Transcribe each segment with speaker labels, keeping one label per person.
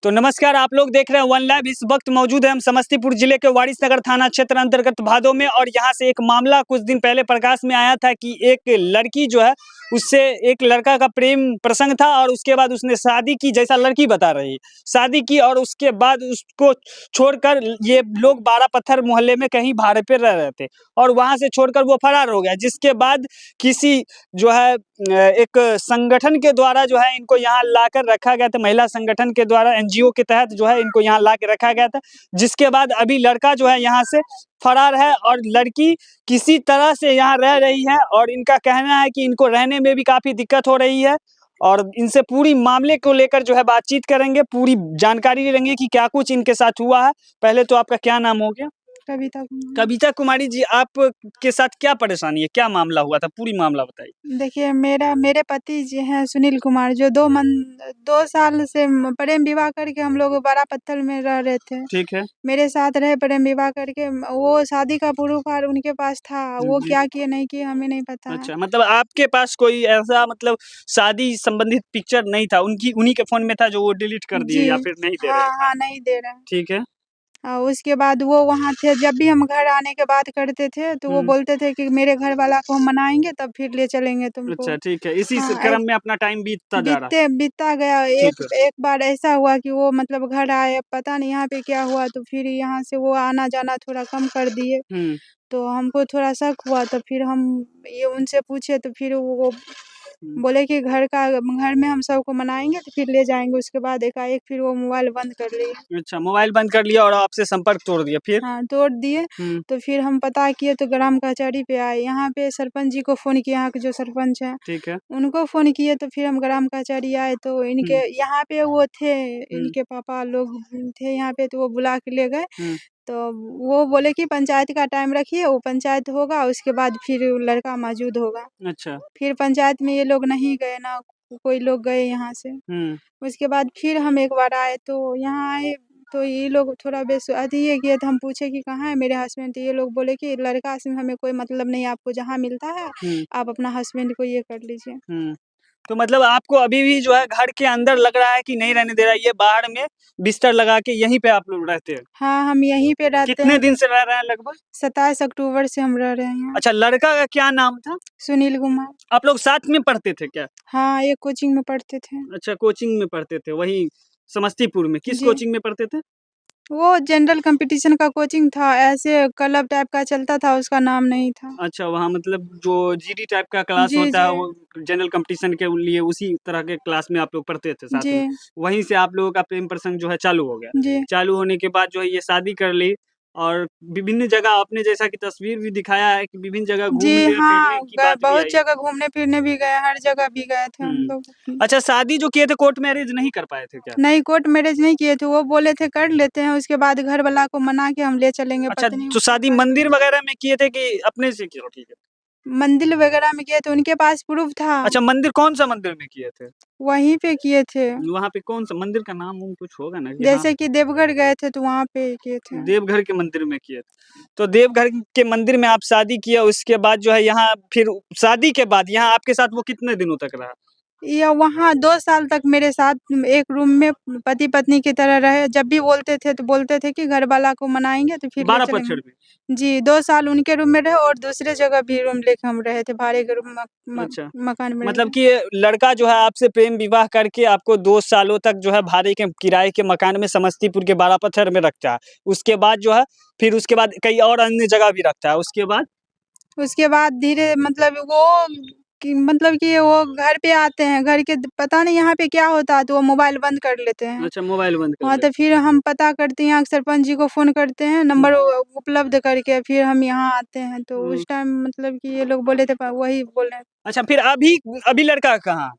Speaker 1: तो नमस्कार, आप लोग देख रहे हैं वन लाइव। इस वक्त मौजूद है हम समस्तीपुर जिले के वारिसनगर थाना क्षेत्र अंतर्गत भादों में, और यहाँ से एक मामला कुछ दिन पहले प्रकाश में आया था कि एक लड़की जो है उससे एक लड़का का प्रेम प्रसंग था, और उसके बाद उसने शादी की, जैसा लड़की बता रही शादी की, और उसके बाद उसको छोड़कर ये लोग बारह पत्थर मोहल्ले में कहीं भाड़े पे रह रहे थे, और वहां से छोड़कर वो फरार हो गया। जिसके बाद किसी जो है एक संगठन के द्वारा जो है इनको यहाँ लाकर रखा गया था, महिला संगठन के द्वारा एनजीओ के तहत जो है इनको यहाँ ला के रखा गया था। जिसके बाद अभी लड़का जो है यहाँ से फरार है, और लड़की किसी तरह से यहाँ रह रही है, और इनका कहना है कि इनको रहने में भी काफी दिक्कत हो रही है। और इनसे पूरी मामले को लेकर जो है बातचीत करेंगे, पूरी जानकारी लेंगे कि क्या कुछ इनके साथ हुआ है। पहले तो आपका क्या नाम हो गया? कविता कुमारी जी, आप के साथ क्या परेशानी है, क्या मामला हुआ था, पूरी मामला बताइए।
Speaker 2: देखिए, मेरे पति जी हैं सुनील कुमार, जो 2 साल से प्रेम विवाह करके हम लोग बड़ा पत्थर में रह रहे थे।
Speaker 1: ठीक है।
Speaker 2: मेरे साथ रहे प्रेम विवाह करके। वो शादी का प्रूफ कार्ड उनके पास था, वो
Speaker 1: जी।
Speaker 2: क्या किए नहीं किए हमें नहीं पता है।
Speaker 1: अच्छा, मतलब आपके पास कोई ऐसा मतलब शादी संबंधित पिक्चर नहीं था, उनकी उन्हीं के फोन में था जो वो डिलीट कर दिए
Speaker 2: जी,
Speaker 1: या फिर नहीं दे रहे?
Speaker 2: हाँ, नहीं दे रहे हैं।
Speaker 1: ठीक है।
Speaker 2: उसके बाद वो वहाँ थे, जब भी हम घर आने के बात करते थे तो वो बोलते थे कि मेरे घर वाला को हम मनाएंगे तब फिर ले चलेंगे तुमको।
Speaker 1: अच्छा, ठीक है। इसी
Speaker 2: हाँ,
Speaker 1: क्रम में अपना टाइम बीतता जा रहा।
Speaker 2: बीतता गया।
Speaker 1: ठीक
Speaker 2: एक एक बार ऐसा हुआ कि वो मतलब घर आए, पता नहीं यहाँ पे क्या हुआ, तो फिर यहाँ से वो आना जाना थोड़ा कम कर दिए।
Speaker 1: है।
Speaker 2: तो हमको थोड़ा शक हुआ, तो फिर हम ये उनसे पूछे, तो फिर वो बोले कि घर में हम सबको मनाएंगे तो फिर ले जाएंगे। उसके बाद एकाएक फिर वो मोबाइल बंद कर लिए।
Speaker 1: अच्छा, मोबाइल बंद कर लिया और आपसे संपर्क तोड़ दिया, फिर?
Speaker 2: हाँ, तोड़ दिए। तो फिर हम पता किए तो ग्राम कचहरी पे आए। यहाँ पे सरपंच जी को फ़ोन किए, यहाँ के जो सरपंच हैं,
Speaker 1: ठीक है।
Speaker 2: उनको फ़ोन किए, तो फिर हम ग्राम कचहरी आए तो इनके यहाँ पे वो थे, इनके पापा लोग थे यहाँ पे, तो वो बुला के ले गए। तो वो बोले कि पंचायत का टाइम रखिए, वो पंचायत होगा उसके बाद फिर लड़का मौजूद होगा।
Speaker 1: अच्छा।
Speaker 2: फिर पंचायत में ये लोग नहीं गए ना, कोई लोग गए यहाँ से। उसके बाद फिर हम एक बार आए, तो यहाँ आए तो ये लोग थोड़ा अथी ये किए, तो हम पूछे कि कहाँ है मेरे हस्बैंड, तो ये लोग बोले कि लड़का से हमें कोई मतलब नहीं, आपको जहाँ मिलता है आप अपना हस्बैंड को ये कर लीजिए।
Speaker 1: तो मतलब आपको अभी भी जो है घर के अंदर लग रहा है कि नहीं रहने दे रहा है, ये बाहर में बिस्तर लगा के यहीं पे आप लोग रहते हैं?
Speaker 2: हाँ, हम यहीं पे रहते
Speaker 1: कितने
Speaker 2: हैं।
Speaker 1: दिन से रह रहे हैं लगभग?
Speaker 2: 27 अक्टूबर से हम रह रहे हैं यहाँ।
Speaker 1: अच्छा, लड़का का क्या नाम था?
Speaker 2: सुनील कुमार।
Speaker 1: आप लोग साथ में पढ़ते थे क्या?
Speaker 2: हाँ, एक कोचिंग में पढ़ते थे।
Speaker 1: अच्छा, कोचिंग में पढ़ते थे, वहीं समस्तीपुर में। किस
Speaker 2: जी।
Speaker 1: कोचिंग में पढ़ते थे?
Speaker 2: वो जनरल कंपटीशन का कोचिंग था, ऐसे क्लब टाइप का चलता था, उसका नाम नहीं था।
Speaker 1: अच्छा, वहाँ मतलब जो जीडी टाइप का क्लास
Speaker 2: जी,
Speaker 1: होता है,
Speaker 2: जी।
Speaker 1: वो जनरल कंपटीशन के लिए उसी तरह के क्लास में आप लोग पढ़ते थे साथ
Speaker 2: जी,
Speaker 1: में। वहीं से आप लोगों का प्रेम प्रसंग जो है चालू हो गया।
Speaker 2: जी।
Speaker 1: चालू होने के बाद जो है ये शादी कर ली, और विभिन्न जगह आपने जैसा कि तस्वीर भी दिखाया है कि विभिन्न जगह
Speaker 2: जी,
Speaker 1: घूमने-फिरने
Speaker 2: हाँ,
Speaker 1: की
Speaker 2: गए,
Speaker 1: बात भी
Speaker 2: बहुत
Speaker 1: आई है।
Speaker 2: जगह घूमने-फिरने भी गए, हर जगह भी गए थे हम
Speaker 1: हुँ।
Speaker 2: लोग।
Speaker 1: अच्छा, शादी जो किए थे कोर्ट मैरिज नहीं कर पाए थे क्या?
Speaker 2: नहीं, कोर्ट मैरेज नहीं किए थे, वो बोले थे कर लेते हैं, उसके बाद घर वाला को मना के हम ले चलेंगे,
Speaker 1: अच्छा,
Speaker 2: पत्नी
Speaker 1: तो
Speaker 2: उसके
Speaker 1: शादी
Speaker 2: पास।
Speaker 1: मंदिर वगैरह में किए थे कि अपने से किए? ठीक है।
Speaker 2: मंदिर वगैरह में किए थे, उनके पास प्रूफ था।
Speaker 1: अच्छा, मंदिर कौन-सा मंदिर में किए थे?
Speaker 2: वहीं पे किए थे।
Speaker 1: वहाँ पे कौन-सा मंदिर का नाम-वाम कुछ होगा ना कि हाँ,
Speaker 2: जैसे कि देवघर गए थे तो वहाँ पे किए थे।
Speaker 1: देवघर के मंदिर में किए थे। तो देवघर के मंदिर में आप शादी किए, उसके बाद जो है यहाँ फिर शादी के बाद यहाँ आपके साथ वो कितने दिनों तक रहा?
Speaker 2: या वहाँ 2 साल तक मेरे साथ एक रूम में पति-पत्नी की तरह रहे। जब भी बोलते थे तो बोलते थे कि घर वाला को मनाएँगे तो फिर ले
Speaker 1: 12
Speaker 2: चलेंगे।
Speaker 1: पतझड़ में?
Speaker 2: जी, 2 साल उनके रूम में रहे और दूसरे जगह भी रूम लेके हम रहे थे, भाड़े के रूम म
Speaker 1: अच्छा,
Speaker 2: मकान में
Speaker 1: मतलब
Speaker 2: रहे।
Speaker 1: कि ये लड़का जो है आपसे प्रेम विवाह करके आपको 2 सालों तक जो है भाड़े के किराए के मकान में समस्तीपुर के बाड़ा पत्थर में रखता है। उसके बाद जो है फिर उसके बाद कई और अन्य जगह भी रखता है। उसके बाद?
Speaker 2: उसके बाद धीरे मतलब वो कि वो घर पे आते हैं, घर के पता नहीं यहाँ पे क्या होता है तो वो मोबाइल बंद कर लेते हैं।
Speaker 1: अच्छा, मोबाइल बंद कर
Speaker 2: हाँ, तो
Speaker 1: लेते
Speaker 2: फिर हम पता करते हैं, सरपंच जी को फ़ोन करते हैं,
Speaker 1: हैं।
Speaker 2: नंबर उपलब्ध करके फिर हम यहाँ आते हैं, तो
Speaker 1: हुँ।
Speaker 2: उस टाइम मतलब कि ये लोग बोले थे वही बोले।
Speaker 1: अच्छा, फिर अभी अभी लड़का कहाँ?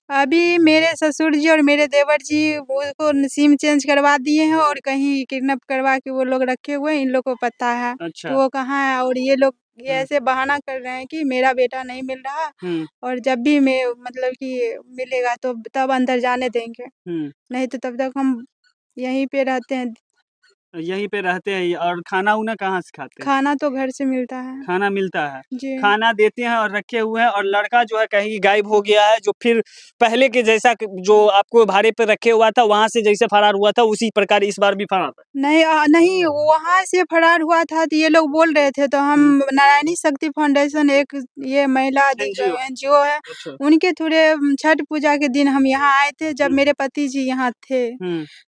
Speaker 2: अभी मेरे ससुर जी और मेरे देवर जी उसको सिम चेंज करवा दिए हैं और कहीं किडनैप करवा के वो लोग रखे हुए हैं, इन लोग को पता है कि
Speaker 1: अच्छा।
Speaker 2: वो कहाँ है, और ये लोग ये
Speaker 1: हुँ,
Speaker 2: ऐसे बहाना कर रहे हैं कि मेरा बेटा नहीं मिल रहा,
Speaker 1: हुँ,
Speaker 2: और जब भी मैं मतलब कि मिलेगा तो तब अंदर जाने देंगे,
Speaker 1: हुँ।
Speaker 2: नहीं तो तब तक हम यहीं पे रहते हैं।
Speaker 1: यहीं पे रहते हैं और खाना उना कहाँ से खाते हैं?
Speaker 2: खाना तो घर से मिलता है।
Speaker 1: खाना मिलता है।
Speaker 2: जी।
Speaker 1: खाना देते हैं और रखे हुए हैं और लड़का जो है कहीं गायब हो गया है, जो फिर पहले के जैसा जो आपको भाड़े पे रखे हुआ था, वहाँ से जैसे फरार हुआ था, उसी प्रकार इस बार भी फरार है।
Speaker 2: नहीं वहाँ से फरार हुआ था तो ये लोग बोल रहे थे, तो हम नारायणी शक्ति फाउंडेशन एक ये महिला
Speaker 1: एनजीओ।
Speaker 2: एनजीओ है,
Speaker 1: अच्छा।
Speaker 2: उनके थ्रू छठ पूजा के दिन हम यहाँ आए थे जब मेरे पति जी यहाँ थे।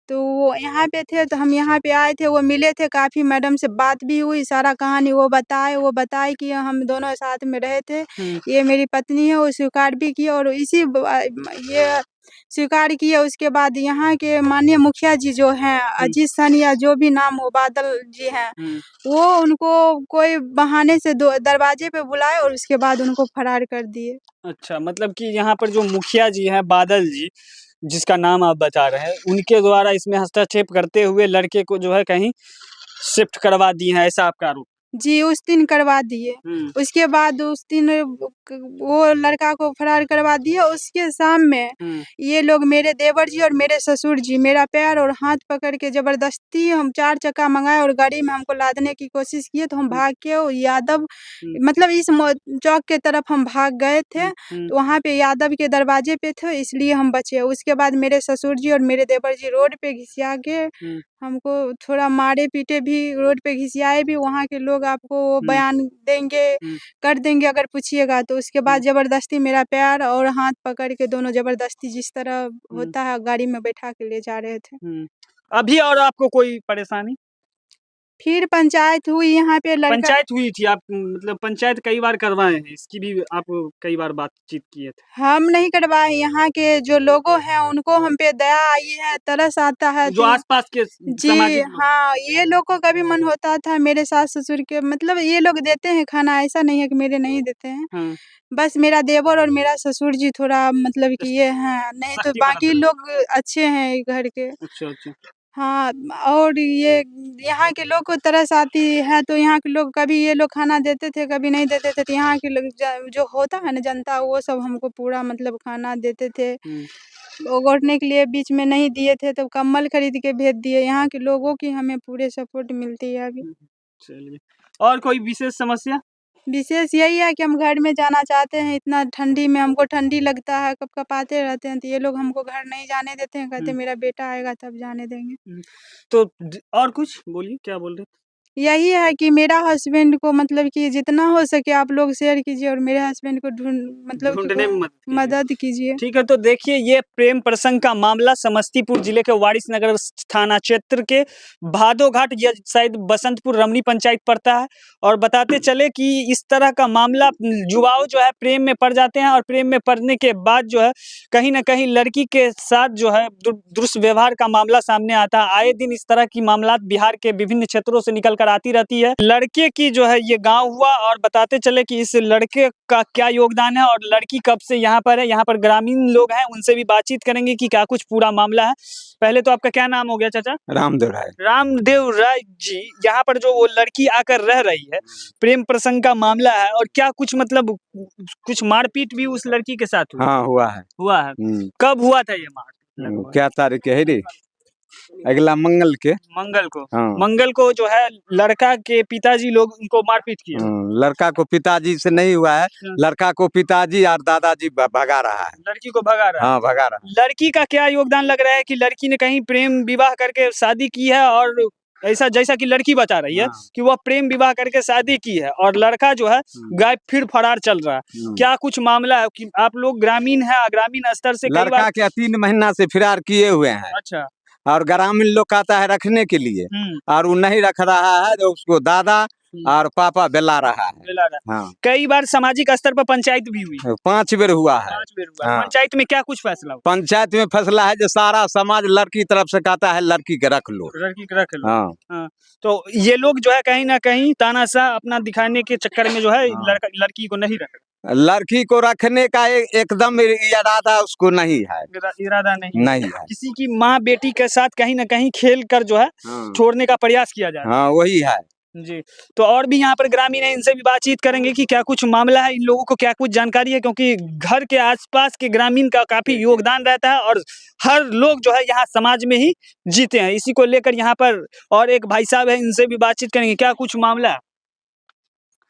Speaker 2: तो वो यहाँ पे थे तो हम यहाँ पे आए थे, वो मिले थे, काफ़ी मैडम से बात भी हुई, सारा कहानी वो बताए कि हम दोनों साथ में रहे थे। ये मेरी पत्नी है, वो स्वीकार भी की और ये स्वीकार किए। उसके बाद यहाँ के माननीय मुखिया जी जो हैं, अजीत सन या जो भी नाम हो, बादल जी हैं, वो उनको कोई बहाने से दरवाजे पे बुलाए और उसके बाद उनको फरार कर दिए।
Speaker 1: अच्छा, मतलब कि यहाँ पर जो मुखिया जी हैं, बादल जी, जिसका नाम आप बता रहे हैं, उनके द्वारा इसमें हस्तक्षेप करते हुए लड़के को जो है कहीं शिफ्ट करवा दिए हैं, ऐसा आपका आरोप?
Speaker 2: जी, उस दिन करवा दिए। उसके बाद उस दिन वो लड़का को फरार करवा दिए। उसके शाम में ये लोग, मेरे देवर जी और मेरे ससुर जी, मेरा पैर और हाथ पकड़ के ज़बरदस्ती हम 4 चक्का मँगाए और गाड़ी में हमको लादने की कोशिश किए, तो हम भाग के वो यादव मतलब इस चौक के तरफ हम भाग गए थे, तो वहाँ पे यादव के दरवाजे पे थे, इसलिए हम बचे। उसके बाद मेरे ससुर जी और मेरे देवर जी रोड पे घिसिया के हमको थोड़ा मारे-पीटे भी, रोड पे घिसियाए भी। वहाँ के लोग आपको बयान देंगे, कर देंगे अगर पूछिएगा तो। उसके बाद ज़बरदस्ती मेरा पैर और हाथ पकड़ के दोनों ज़बरदस्ती जिस तरह होता है गाड़ी में बैठा के ले जा रहे थे।
Speaker 1: अभी और आपको कोई परेशानी?
Speaker 2: फिर पंचायत हुई यहाँ पे लड़का।
Speaker 1: पंचायत हुई थी, आप मतलब पंचायत कई बार करवाए हैं, इसकी भी आप कई बार बातचीत किए थे।
Speaker 2: हम नहीं करवाए, यहाँ के जो लोगों हैं उनको हम पे दया आई है, तरस आता है
Speaker 1: जो
Speaker 2: तो
Speaker 1: आस-पास के
Speaker 2: जी
Speaker 1: सामाजिक लोग।
Speaker 2: हाँ, ये लोग को कभी मन होता था मेरे सास-ससुर के, मतलब ये लोग देते हैं खाना, ऐसा नहीं है कि मेरे नहीं देते हैं। बस मेरा देवर और मेरा ससुर जी थोड़ा मतलब कि ये हैं, नहीं तो
Speaker 1: सख्ती
Speaker 2: बाकी
Speaker 1: बरत
Speaker 2: लोग अच्छे हैं घर के।
Speaker 1: अच्छा, अच्छा।
Speaker 2: हाँ, और ये यहाँ के लोग को तरस आती है तो यहाँ के लोग, कभी ये लोग खाना देते थे, कभी नहीं देते थे, तो यहाँ के लोग जो होता है ना जनता, वो सब हमको पूरा मतलब खाना देते थे। ओगटने के लिए बीच में नहीं दिए थे तो कंबल खरीद के भेज दिए। यहाँ के लोगों की हमें पूरे सपोर्ट मिलती है अभी।
Speaker 1: चलिए, और कोई विशेष समस्या?
Speaker 2: विशेष यही है कि हम घर में जाना चाहते हैं, इतना ठंडी में हमको ठंडी लगता है, कँपकँपाते रहते हैं, तो ये लोग हमको घर नहीं जाने देते हैं, कहते मेरा बेटा आएगा तब जाने देंगे।
Speaker 1: तो और कुछ बोलिए, क्या बोल रहे थे?
Speaker 2: यही है कि मेरा हस्बैंड को मतलब कि जितना हो सके आप लोग शेयर कीजिए और मेरे हस्बैंड को मतलब कि
Speaker 1: ढूँढने में
Speaker 2: मदद कीजिए।
Speaker 1: ठीक है, तो देखिए ये प्रेम प्रसंग का मामला समस्तीपुर जिले के वारिसनगर थाना क्षेत्र के भादो घाट, या शायद बसंतपुर रमणी पंचायत पड़ता है। और बताते चले कि इस तरह का मामला, युवाओं जो है प्रेम में पड़ जाते हैं और प्रेम में पड़ने के बाद जो है कहीं न कहीं लड़की के साथ जो है दुष्व्यवहार का मामला सामने आता है। आए दिन इस तरह की मामलात बिहार के विभिन्न क्षेत्रों से निकल कर आती रहती है। लड़के की जो है ये गाँव हुआ, और बताते चले कि इस लड़के का क्या योगदान है और लड़की कब से यहाँ पर है। यहाँ पर ग्रामीण लोग हैं, उनसे भी बातचीत करेंगे कि क्या कुछ पूरा मामला है। पहले तो आपका क्या नाम हो गया चाचा?
Speaker 3: रामदेव राय।
Speaker 1: रामदेव राय जी, यहाँ पर जो वो लड़की आकर रह रही है, प्रेम प्रसंग का मामला है, और क्या कुछ मतलब कुछ मारपीट भी उस लड़की के साथ हुई?
Speaker 3: हाँ हुआ है।
Speaker 1: हुआ है। कब हुआ था ये मार?
Speaker 3: क्या तारीख है रे? अगला मंगल के।
Speaker 1: मंगल को।
Speaker 3: हाँ।
Speaker 1: मंगल को जो है लड़का के पिताजी लोग उनको मारपीट किए।
Speaker 3: लड़का को पिताजी से नहीं हुआ है, लड़का को पिताजी और दादाजी भगा रहा है।
Speaker 1: लड़की को भगा रहा है।
Speaker 3: हाँ भगा रहा है।
Speaker 1: लड़की का क्या योगदान लग रहा है कि लड़की ने कहीं प्रेम विवाह करके शादी की है, और ऐसा जैसा कि लड़की बता रही है कि वह प्रेम विवाह करके शादी की है, और लड़का जो है गायब फिर फरार चल रहा है। क्या कुछ मामला है कि आप लोग ग्रामीण है, ग्रामीण स्तर से
Speaker 3: लड़का के 3 महीना से फरार किए हुए हैं।
Speaker 1: अच्छा।
Speaker 3: और ग्रामीण लोग कहता है रखने के लिए, और वो नहीं रख रहा है, तो उसको दादा और पापा बेला रहा है। हाँ।
Speaker 1: कई बार सामाजिक स्तर पर पंचायत भी हुई।
Speaker 3: 5 बेर हुआ है।
Speaker 1: 5 बेर हुआ। पंचायत में क्या कुछ फैसला हुआ?
Speaker 3: पंचायत में फैसला है जो सारा समाज लड़की तरफ से कहता है लड़की के रख लो।
Speaker 1: लड़की के रख लो।
Speaker 3: हाँ।
Speaker 1: तो ये लोग जो है कहीं ना कहीं तानाशाह अपना दिखाने के चक्कर में जो है लड़की को नहीं रख,
Speaker 3: लड़की को रखने का एकदम इरादा उसको नहीं है।
Speaker 1: इरादा नहीं
Speaker 3: है।
Speaker 1: किसी की माँ बेटी के साथ कहीं ना कहीं खेल कर जो है छोड़ने का प्रयास किया जा रहा है।
Speaker 3: हाँ वही है।
Speaker 1: जी। तो और भी यहाँ पर ग्रामीण है, इनसे भी बातचीत करेंगे कि क्या कुछ मामला है, इन लोगों को क्या कुछ जानकारी है, क्योंकि घर के आसपास के ग्रामीण का काफी योगदान रहता है और हर लोग जो है यहाँ समाज में ही जीते हैं। इसी को लेकर यहाँ पर और एक भाई साहब है, इनसे भी बातचीत करेंगे। क्या कुछ मामला है?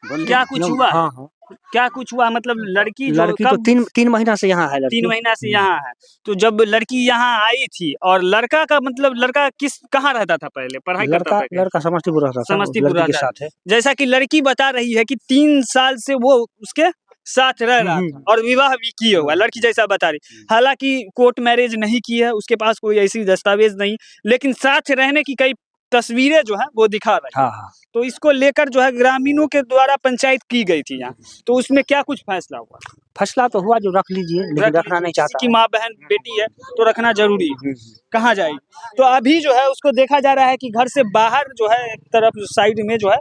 Speaker 1: क्या कुछ हुआ?
Speaker 4: हाँ हाँ,
Speaker 1: क्या कुछ हुआ? मतलब लड़की जो
Speaker 4: लड़की तो
Speaker 1: कब
Speaker 4: 3 महीना से यहाँ है
Speaker 1: 3
Speaker 4: लड़की।
Speaker 1: महीना से यहाँ है, तो जब लड़की यहाँ आई थी और लड़का का मतलब लड़का कहाँ रहता था पहले? पढ़ाई करता
Speaker 4: लड़का
Speaker 1: था क्या?
Speaker 4: लड़का समस्तीपुर रहता था,
Speaker 1: समस्तीपुर
Speaker 4: लड़की के
Speaker 1: रहता है।
Speaker 4: साथ है।
Speaker 1: जैसा कि लड़की बता रही है कि 3 साल से वो उसके साथ रह रहा था और विवाह भी किए हुआ, लड़की जैसा बता रही। हालांकि कोर्ट मैरिज नहीं की है, उसके पास कोई ऐसी दस्तावेज नहीं, लेकिन साथ रहने की कई तस्वीरें जो है वो दिखा रही है।
Speaker 4: हाँ हाँ,
Speaker 1: तो इसको लेकर जो है ग्रामीणों के द्वारा पंचायत की गई थी यहाँ, तो उसमें क्या कुछ फैसला हुआ?
Speaker 4: फैसला तो हुआ जो रख लीजिए, लेकिन रखना नहीं चाहता
Speaker 1: की
Speaker 4: है।
Speaker 1: माँ बहन बेटी है तो रखना जरूरी है, कहाँ जाएगी? तो अभी जो है उसको देखा जा रहा है कि घर से बाहर जो है एक तरफ साइड में जो है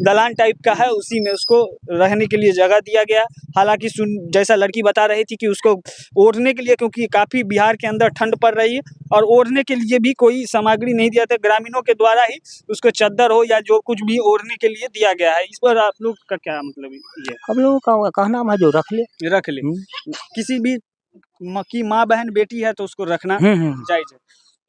Speaker 1: दलान टाइप का है, उसी में उसको रहने के लिए जगह दिया गया। हालांकि जैसा लड़की बता रही थी कि उसको ओढ़ने के लिए, क्योंकि काफी बिहार के अंदर ठंड पड़ रही है और ओढ़ने के लिए भी कोई सामग्री नहीं दिया था, ग्रामीणों के द्वारा ही उसको चद्दर हो या जो कुछ भी ओढ़ने के लिए दिया गया है। इस पर आप लोग का क्या मतलब ये?
Speaker 4: हम लोगों का कहना है जो रख ले।
Speaker 1: रख ले, किसी भी की माँ बहन बेटी है तो उसको रखना जायज है।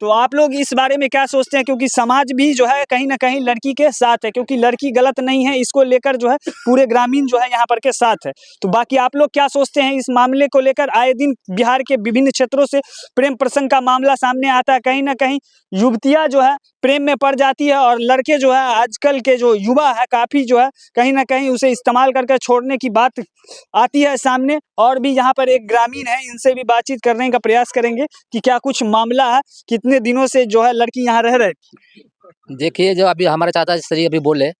Speaker 1: तो आप लोग इस बारे में क्या सोचते हैं? क्योंकि समाज भी जो है कहीं ना कहीं लड़की के साथ है, क्योंकि लड़की गलत नहीं है, इसको लेकर जो है पूरे ग्रामीण जो है यहाँ पर के साथ है। तो बाकी आप लोग क्या सोचते हैं इस मामले को लेकर? आए दिन बिहार के विभिन्न क्षेत्रों से प्रेम प्रसंग का मामला सामने आता है, कहीं ना कहीं युवतियाँ जो है प्रेम में पड़ जाती है और लड़के जो है आजकल के जो युवा है काफी जो है कहीं ना कहीं उसे इस्तेमाल करके छोड़ने की बात आती है सामने। और भी यहाँ पर एक ग्रामीण है, इनसे भी बातचीत करने का प्रयास करेंगे कि क्या कुछ मामला है, कितने दिनों से जो है लड़की यहाँ रह रही।
Speaker 5: देखिए, जो अभी हमारे चाचा जी अभी बोले,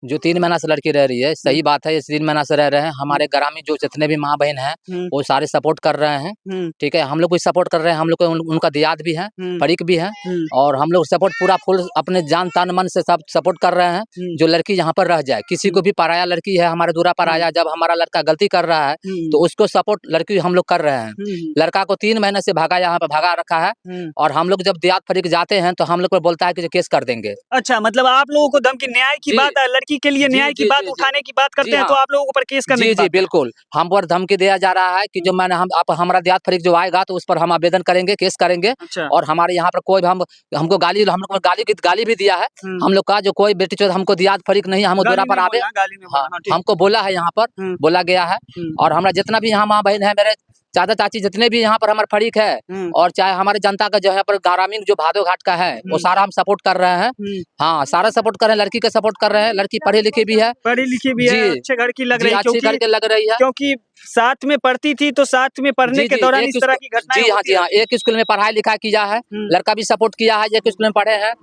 Speaker 5: जो 3 महीना से लड़की रह रही है, सही बात है, ये 3 महीना से रह रहे हैं। हमारे ग्रामीण जो जितने भी माँ बहन हैं वो सारे सपोर्ट कर रहे हैं, ठीक है। हम लोग भी सपोर्ट कर रहे हैं, हम लोग को उनका दियाद भी है, फरीक भी है, और हम लोग सपोर्ट पूरा फुल अपने जान तन मन से सब सपोर्ट कर रहे हैं जो लड़की यहाँ पर रह जाए। किसी को भी पराया लड़की है हमारे दूरा पर आया, जब हमारा लड़का गलती कर रहा है तो उसको सपोर्ट लड़की हम लोग कर रहे हैं। लड़का को 3 महीने से यहाँ पर भगा रखा है, और हम लोग जब दियाद फरीक जाते हैं तो हम लोग को बोलता है कि केस कर देंगे।
Speaker 1: अच्छा, मतलब आप लोगों को धमकी, न्याय की बात है, लड़की के लिए न्याय की बात उठाने की बात करते हैं तो आप लोगों पर केस करने की बात।
Speaker 5: जी बिल्कुल, हम पर धमकी दिया जा रहा है कि जो मैंने आप हमारा दियाद फरीक जो आएगा तो उस पर हम आवेदन करेंगे, केस करेंगे।
Speaker 1: अच्छा।
Speaker 5: और हमारे यहाँ पर कोई हमको गाली भी दिया है। हम लोग का जो कोई बेटी चोद हमको दियाद फरीक नहीं, हम दूरा पर आवे, हमको बोला है, यहाँ पर बोला गया है। और हमारा जितना भी यहाँ माँ बहन है, मेरे चाचा चाची जितने भी यहाँ पर हमारे फरीक है, और चाहे हमारे जनता का जो है पर ग्रामीण जो भादो घाट का है वो सारा हम सपोर्ट कर रहे हैं। हाँ, सारा सपोर्ट कर रहे हैं, लड़की का सपोर्ट कर रहे हैं। लड़की पढ़ी लिखी भी है,
Speaker 1: पढ़ी लिखी भी है, अच्छे घर की लग रही है,
Speaker 5: अच्छी घर के लग रही है,
Speaker 1: क्योंकि साथ में पढ़ती थी तो साथ में पढ़ने के दौरान इस तरह की घटनाएं
Speaker 5: जी हाँ, एक स्कूल में पढ़ाई लिखाई किया है, लड़का भी सपोर्ट किया है, एक स्कूल में पढ़े हैं।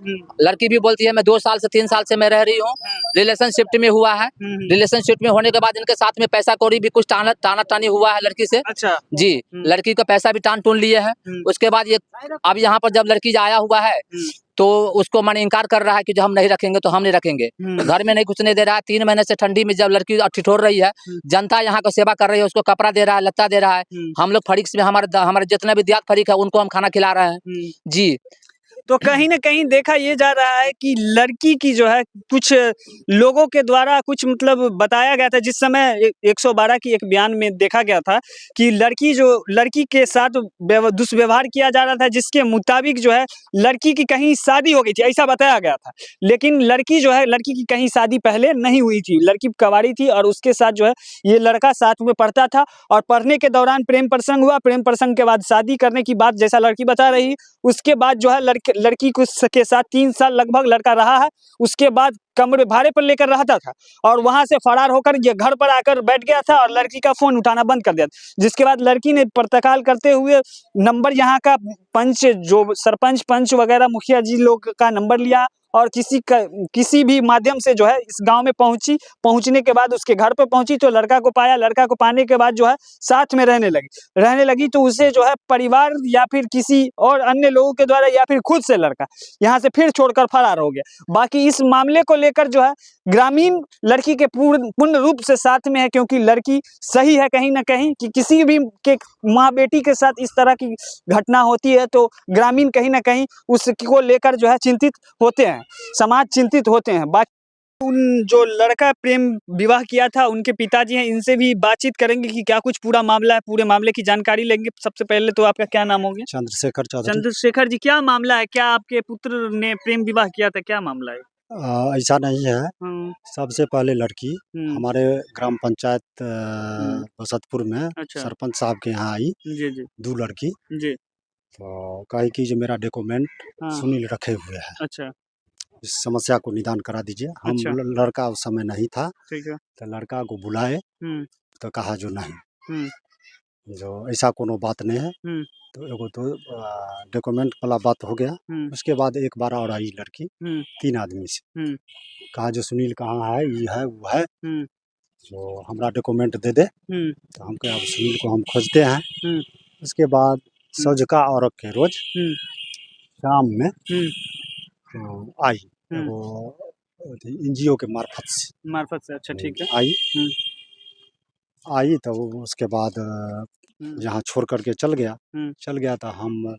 Speaker 5: लड़की भी बोलती है मैं 2 साल से 3 साल से मैं रह रही हूँ, रिलेशनशिप में हुआ है, रिलेशनशिप में होने के बाद इनके साथ में पैसा कौड़ी भी कुछ टाना टानी हुआ है लड़की से।
Speaker 1: अच्छा
Speaker 5: जी, लड़की का पैसा भी टान टून लिए है। उसके बाद ये अब यहाँ पर जब लड़की आया हुआ है तो उसको मैंने इनकार कर रहा है कि जो हम नहीं रखेंगे तो हम नहीं रखेंगे, घर में नहीं घुसने दे रहा है। 3 महीने से ठंडी में जब लड़की ठिठुर रही है, जनता यहाँ को सेवा कर रही है, उसको कपड़ा दे रहा है, लत्ता दे रहा है। हम लोग फरीक में हमारे जितने भी दियाद फरीक है उनको हम खाना खिला रहे हैं। जी,
Speaker 1: तो कहीं ना कहीं देखा ये जा रहा है कि लड़की की जो है कुछ लोगों के द्वारा कुछ मतलब बताया गया था, जिस समय 112 की एक बयान में देखा गया था कि लड़की के साथ दुष्व्यवहार किया जा रहा था, जिसके मुताबिक जो है लड़की की कहीं शादी हो गई थी, ऐसा बताया गया था। लेकिन लड़की की कहीं शादी पहले नहीं हुई थी, लड़की कवारी थी और उसके साथ जो है ये लड़का साथ में पढ़ता था और पढ़ने के दौरान प्रेम प्रसंग हुआ। प्रेम प्रसंग के बाद शादी करने की बात जैसा लड़की बता रही, उसके बाद जो है लड़की के साथ 3 साल लगभग लड़का रहा है। उसके बाद कमरे भाड़े पर लेकर रहता था और वहां से फरार होकर ये घर पर आकर बैठ गया था और लड़की का फोन उठाना बंद कर दिया, जिसके बाद लड़की ने पड़ताल करते हुए नंबर यहाँ का पंच, जो सरपंच पंच वगैरह मुखिया जी लोग का नंबर लिया और किसी भी माध्यम से जो है इस गांव में पहुंचने के बाद उसके घर पर पहुंची तो लड़का को पाया। लड़का को पाने के बाद जो है साथ में रहने लगी तो उसे जो है परिवार या फिर किसी और अन्य लोगों के द्वारा या फिर खुद से लड़का यहाँ से फिर छोड़कर फरार हो गया। बाकी इस मामले को लेकर जो है ग्रामीण लड़की के पूर्ण रूप से साथ में है, क्योंकि लड़की सही है कहीं ना कहीं कि किसी भी के माँ बेटी के साथ इस तरह की घटना होती है तो ग्रामीण कहीं ना कहीं उसको लेकर जो है चिंतित होते हैं, समाज चिंतित होते हैं। बाकी उन जो लड़का प्रेम विवाह किया था उनके पिताजी हैं, इनसे भी बातचीत करेंगे कि क्या कुछ पूरा मामला है, पूरे मामले की जानकारी लेंगे। सबसे पहले तो आपका क्या नाम हो गया?
Speaker 6: चंद्रशेखर चौधरी।
Speaker 1: चंद्रशेखर जी, क्या मामला है? क्या आपके पुत्र ने प्रेम विवाह किया था? क्या मामला है?
Speaker 6: ऐसा नहीं है।
Speaker 1: हम्म,
Speaker 6: सबसे पहले लड़की
Speaker 1: हम्म,
Speaker 6: हमारे ग्राम पंचायत बसतपुर में
Speaker 1: अच्छा,
Speaker 6: सरपंच साहब के यहाँ आई।
Speaker 1: जी जी
Speaker 6: 2 लड़की
Speaker 1: जी,
Speaker 6: तो कही कि जो मेरा डॉक्यूमेंट
Speaker 1: हाँ,
Speaker 6: सुनील रखे हुए है,
Speaker 1: अच्छा
Speaker 6: इस समस्या को निदान करा दीजिए। हम
Speaker 1: अच्छा,
Speaker 6: लड़का उस समय नहीं था,
Speaker 1: ठीक है।
Speaker 6: तो लड़का को बुलाए
Speaker 1: हम्म,
Speaker 6: तो कहा जो नहीं,
Speaker 1: हम्म,
Speaker 6: जो ऐसा कोनो बात नहीं है।
Speaker 1: हम्म,
Speaker 6: तो एगो तो डॉक्यूमेंट वाला बात हो गया।
Speaker 1: हम्म,
Speaker 6: उसके बाद एक बार और आई लड़की
Speaker 1: हम्म,
Speaker 6: 3 आदमी से,
Speaker 1: हम्म,
Speaker 6: कहा जो सुनील कहाँ है, ये है वो है,
Speaker 1: हम्म,
Speaker 6: जो हमरा डॉक्यूमेंट दे दे।
Speaker 1: हम्म,
Speaker 6: तो हम कहे अब सुनील को हम खोजते हैं।
Speaker 1: हम्म,
Speaker 6: उसके बाद संझका औरत के रोज
Speaker 1: हम्म,
Speaker 6: शाम में
Speaker 1: हम्म,
Speaker 6: आई
Speaker 1: हम्म,
Speaker 6: एगो एनजीओ के मार्फत से
Speaker 1: मार्फत से, अच्छा ठीक है।
Speaker 6: आई।
Speaker 1: हम्म,
Speaker 6: आई तो उसके बाद
Speaker 1: हम्म,
Speaker 6: यहाँ छोड़ करके चल गया।
Speaker 1: हम्म,
Speaker 6: चल गया तो
Speaker 1: हम्म,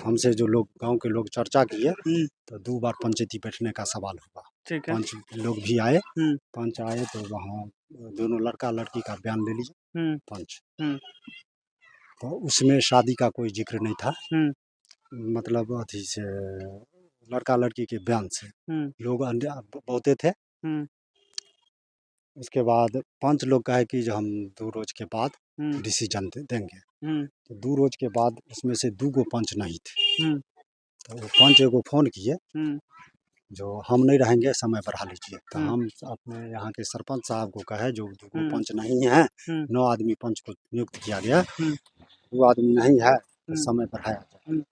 Speaker 6: हमसे जो लोग गांव के लोग चर्चा किए,
Speaker 1: हम्म,
Speaker 6: तो 2 बार पंचायती बैठने का सवाल हुआ।
Speaker 1: ठीक है।
Speaker 6: पंच लोग भी आए।
Speaker 1: हम्म,
Speaker 6: पंच आए तो वहाँ दोनों लड़का लड़की का बयान ले लीजिए
Speaker 1: हम्म,
Speaker 6: पंच।
Speaker 1: हम्म,
Speaker 6: तो उसमें शादी का कोई जिक्र नहीं था।
Speaker 1: हम्म,
Speaker 6: मतलब अथी से लड़का लड़की के बयान से
Speaker 1: हम्म,
Speaker 6: लोग बहुते थे।
Speaker 1: हम्म,
Speaker 6: उसके बाद पंच लोग कहे कि जो हम 2 रोज के बाद
Speaker 1: हम्म,
Speaker 6: डिसीजन देंगे।
Speaker 1: हम्म,
Speaker 6: तो 2 रोज के बाद उसमें से 2 गो पंच नहीं थे।
Speaker 1: हम्म,
Speaker 6: तो वो पंच एगो फ़ोन किए,
Speaker 1: हम्म,
Speaker 6: जो हम नहीं रहेंगे, समय बढ़ा लीजिए। तो
Speaker 1: हम्म,
Speaker 6: हम अपने यहाँ के सरपंच साहब को कहे जो 2 गो
Speaker 1: हम्म,
Speaker 6: पंच नहीं हैं,
Speaker 1: हम्म,
Speaker 6: 9 आदमी पंच को नियुक्त किया गया,
Speaker 1: हम्म,
Speaker 6: 2 आदमी नहीं है तो
Speaker 1: हम्म,
Speaker 6: समय बढ़ाया जाए।
Speaker 1: हम्म,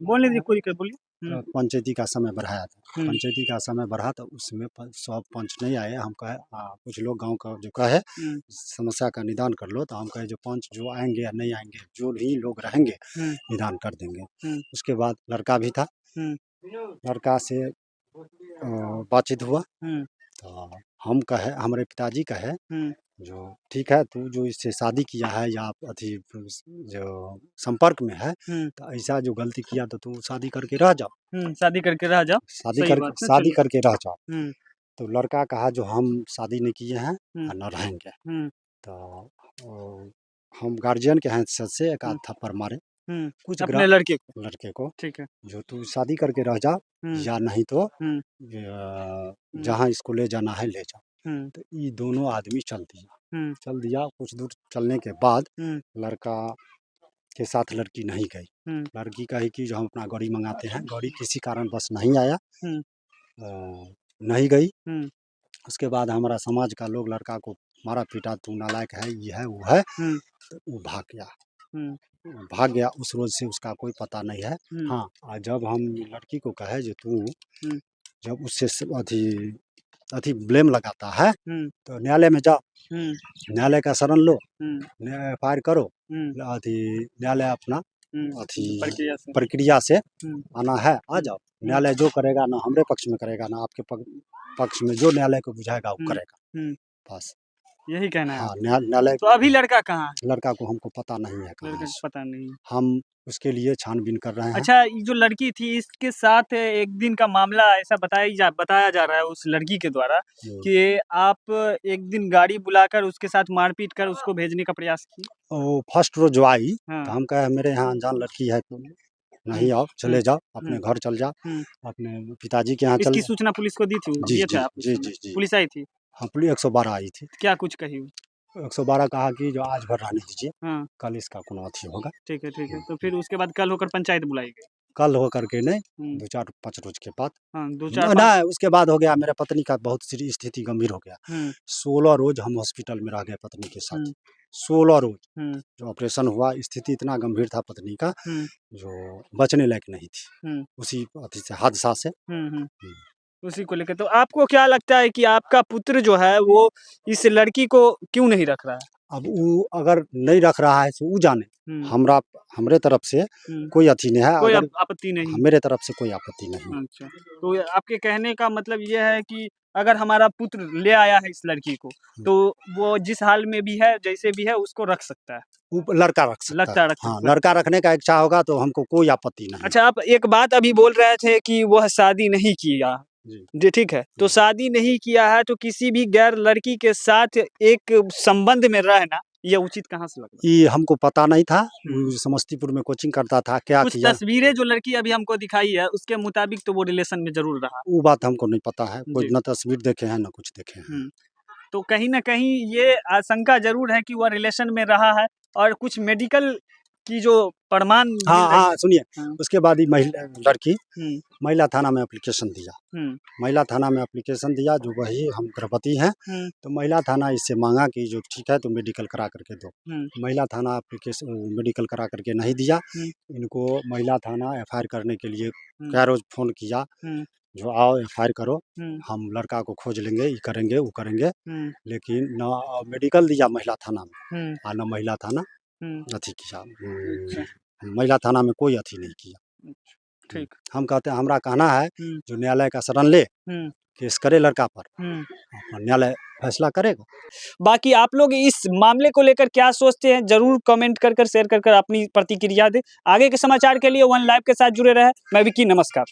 Speaker 1: बोल लीजिए, कोई दिक्कत बोलिए।
Speaker 6: तो पंचायती का समय बढ़ाया था।
Speaker 1: हम्म,
Speaker 6: पंचायती का समय बढ़ा तो उसमें सब पंच नहीं आए। हम कहे कुछ लोग गांव का जो कहे
Speaker 1: हम्म,
Speaker 6: समस्या का निदान कर लो। तो हम कहे जो पंच जो आएंगे या नहीं आएंगे, जो भी लोग रहेंगे
Speaker 1: हम्म,
Speaker 6: निदान कर देंगे।
Speaker 1: हम्म,
Speaker 6: उसके बाद लड़का भी था,
Speaker 1: हम्म,
Speaker 6: लड़का से बातचीत हुआ।
Speaker 1: हम्म,
Speaker 6: तो हम कहे, हमारे पिताजी कहे
Speaker 1: हम्म,
Speaker 6: जो ठीक है, तू जो इससे शादी किया है या अथी जो संपर्क में है,
Speaker 1: हम्म,
Speaker 6: तो ऐसा जो गलती किया तो तू शादी करके रह जाओ।
Speaker 1: शादी करके रह जाओ। सही बात है,
Speaker 6: शादी
Speaker 1: चलिए।
Speaker 6: करके रह जाओ।
Speaker 1: हम्म,
Speaker 6: तो लड़का कहा जो हम शादी नहीं किए हैं
Speaker 1: हम्म,
Speaker 6: और न रहेंगे।
Speaker 1: हम्म,
Speaker 6: तो हम गार्जियन के हैसियत से एक आध
Speaker 1: हम्म,
Speaker 6: थप्पड़ मारे
Speaker 1: हम्म,
Speaker 6: कुछ
Speaker 1: अपने लड़के को,
Speaker 6: लड़के को,
Speaker 1: ठीक है।
Speaker 6: जो तू शादी करके रह जा,
Speaker 1: हम्म,
Speaker 6: या नहीं तो
Speaker 1: हम्म,
Speaker 6: जहाँ इसको ले जाना है ले जा।
Speaker 1: हम्म,
Speaker 6: तो ये दोनों आदमी चल दिया।
Speaker 1: हम्म,
Speaker 6: चल दिया, कुछ दूर चलने के बाद
Speaker 1: हम्म,
Speaker 6: लड़का के साथ लड़की नहीं गई।
Speaker 1: हम्म,
Speaker 6: लड़की कही कि जो हम अपना गाड़ी मंगाते हैं, गाड़ी किसी कारण बस नहीं आया,
Speaker 1: हम्म,
Speaker 6: नहीं गई।
Speaker 1: हम्म,
Speaker 6: उसके बाद हमारा समाज का लोग लड़का को मारा पीटा, तू नालायक है, ये है वो है।
Speaker 1: हम्म,
Speaker 6: तो वो भाग गया।
Speaker 1: हम्म,
Speaker 6: वो भाग गया, उस रोज से उसका कोई पता नहीं है।
Speaker 1: हम्म,
Speaker 6: हाँ, जब हम लड़की को कहे जो तू
Speaker 1: हम्म,
Speaker 6: जब उससे अथी अथी ब्लेम लगाता है,
Speaker 1: हम्म,
Speaker 6: तो न्यायालय में जाओ,
Speaker 1: हम्म,
Speaker 6: न्यायालय का शरण लो,
Speaker 1: हम्म,
Speaker 6: फायर करो।
Speaker 1: हम्म,
Speaker 6: अथी न्यायालय अपना अथी
Speaker 1: प्रक्रिया से।
Speaker 6: प्रक्रिया से
Speaker 1: हम्म,
Speaker 6: आना है, आ जाओ। न्यायालय जो करेगा ना हमरे पक्ष में करेगा, ना आपके पक्ष में, जो न्यायालय को बुझाएगा वो
Speaker 1: हम्म,
Speaker 6: करेगा।
Speaker 1: हम्म,
Speaker 6: बस।
Speaker 1: यही कहना है
Speaker 6: हाँ,
Speaker 1: आपका।
Speaker 6: न्यायालय।
Speaker 1: तो अभी लड़का कहाँ है?
Speaker 6: लड़का को हमको पता नहीं है कहाँ
Speaker 1: लड़के
Speaker 6: है।
Speaker 1: को पता नहीं।
Speaker 6: हम उसके लिए छानबीन कर रहे हैं।
Speaker 1: अच्छा, ये जो लड़की थी इसके साथ एक दिन का मामला ऐसा बताया जा रहा है उस लड़की के द्वारा कि आप एक दिन गाड़ी बुलाकर उसके साथ मारपीट कर उसको भेजने का प्रयास किए।
Speaker 6: वो फर्स्ट रोज जो आई,
Speaker 1: हाँ।
Speaker 6: तो हम कहे मेरे यहाँ अनजान लड़की है, तुम नहीं आओ, चले जाओ अपने घर, चल जाओ अपने पिताजी के यहाँ चल
Speaker 1: इसकी
Speaker 6: जाओ।
Speaker 1: सूचना पुलिस को दी थी?
Speaker 6: जी
Speaker 1: दिए थे
Speaker 6: जी
Speaker 1: आप?
Speaker 6: जी जी जी।
Speaker 1: पुलिस आई थी?
Speaker 6: हाँ, पुलिस 112 आई थी।
Speaker 1: क्या कुछ कही?
Speaker 6: 112 कहा कि जो आज भर रहने दीजिए,
Speaker 1: हाँ,
Speaker 6: कल इसका कोनो अथी होगा।
Speaker 1: ठीक है, ठीक है। तो फिर उसके बाद कल होकर पंचायत बुलाई गई?
Speaker 6: कल हो करके नहीं,
Speaker 1: हम्म,
Speaker 6: 2-4-5 रोज के बाद।
Speaker 1: हाँ, 2-4-5।
Speaker 6: ना, उसके बाद हो गया, मेरे पत्नी का बहुत स्थिति गंभीर हो गया। 16 रोज हम हॉस्पिटल में रह गए पत्नी के साथ। 16 रोज जो ऑपरेशन हुआ, स्थिति इतना गंभीर था पत्नी का, जो बचने लायक नहीं थी उसी अथी से, हादसा से।
Speaker 1: उसी को लेकर तो आपको क्या लगता है कि आपका पुत्र जो है वो इस लड़की को क्यों नहीं रख रहा है?
Speaker 6: अब वो अगर नहीं रख रहा है तो वो जाने, हमरे तरफ से कोई अथी नहीं है।
Speaker 1: कोई
Speaker 6: अगर
Speaker 1: आपत्ति नहीं?
Speaker 6: मेरे तरफ से कोई आपत्ति नहीं।
Speaker 1: अच्छा, तो आपके कहने का मतलब ये है कि अगर हमारा पुत्र ले आया है इस लड़की को, तो वो जिस हाल में भी है, जैसे भी है, उसको रख सकता है?
Speaker 6: वो लड़का रख सकता है। हाँ, लड़का रखने का इच्छा होगा तो हमको कोई आपत्ति नहीं।
Speaker 1: अच्छा, आप एक बात अभी बोल रहे थे कि वह शादी नहीं किया, जी ठीक है। तो शादी नहीं किया है तो किसी भी गैर लड़की के साथ एक संबंध में रहना ये उचित कहाँ से लग रहा
Speaker 6: ये हमको पता नहीं था, समस्तीपुर में कोचिंग करता था, क्या
Speaker 1: है? कुछ
Speaker 6: किया
Speaker 1: तस्वीरें जो लड़की अभी हमको दिखाई है उसके मुताबिक तो वो रिलेशन में जरूर रहा।
Speaker 6: वो बात हमको नहीं पता है, कोई
Speaker 1: जी।
Speaker 6: न तस्वीर देखे हैं न कुछ देखे हैं।
Speaker 1: तो कहीं ना कहीं ये आशंका जरूर है कि वह रिलेशन में रहा है और कुछ मेडिकल की जो प्रमाण मिल
Speaker 6: हाँ
Speaker 1: रही
Speaker 6: हाँ
Speaker 1: है।
Speaker 6: सुनिए,
Speaker 1: हाँ।
Speaker 6: उसके बाद ही महिला लड़की
Speaker 1: हम्म,
Speaker 6: महिला थाना में एप्लीकेशन दिया।
Speaker 1: हम्म,
Speaker 6: महिला थाना में एप्लीकेशन दिया, जो वही हम गर्भवती हैं,
Speaker 1: हम्म,
Speaker 6: तो महिला थाना इससे मांगा कि जो ठीक है तो मेडिकल करा करके दो।
Speaker 1: हम्म,
Speaker 6: महिला थाना एप्लीकेशन मेडिकल करा करके नहीं दिया। इनको महिला थाना एफआईआर करने के लिए कई रोज फोन किया,
Speaker 1: हम्म,
Speaker 6: जो आओ एफआईआर करो,
Speaker 1: हम्म,
Speaker 6: हम लड़का को खोज लेंगे, ये करेंगे वो करेंगे,
Speaker 1: हम्म,
Speaker 6: लेकिन न मेडिकल दिया महिला थाना में
Speaker 1: हम्म,
Speaker 6: और न महिला थाना
Speaker 1: हम्म,
Speaker 6: अथी किया। महिला थाना में कोई अथी नहीं किया।
Speaker 1: ठीक।
Speaker 6: हम कहते हैं, हमारा कहना है
Speaker 1: हम्म,
Speaker 6: जो न्यायालय का शरण ले,
Speaker 1: हम्म,
Speaker 6: केस करे लड़का पर,
Speaker 1: हम्म।
Speaker 6: और न्यायालय फैसला करेगा।
Speaker 1: बाकी आप लोग इस मामले को लेकर क्या सोचते हैं जरूर कमेंट कर शेयर कर अपनी प्रतिक्रिया दें। आगे के समाचार के लिए वन लाइव के साथ जुड़े रहे। मैं विकी, नमस्कार।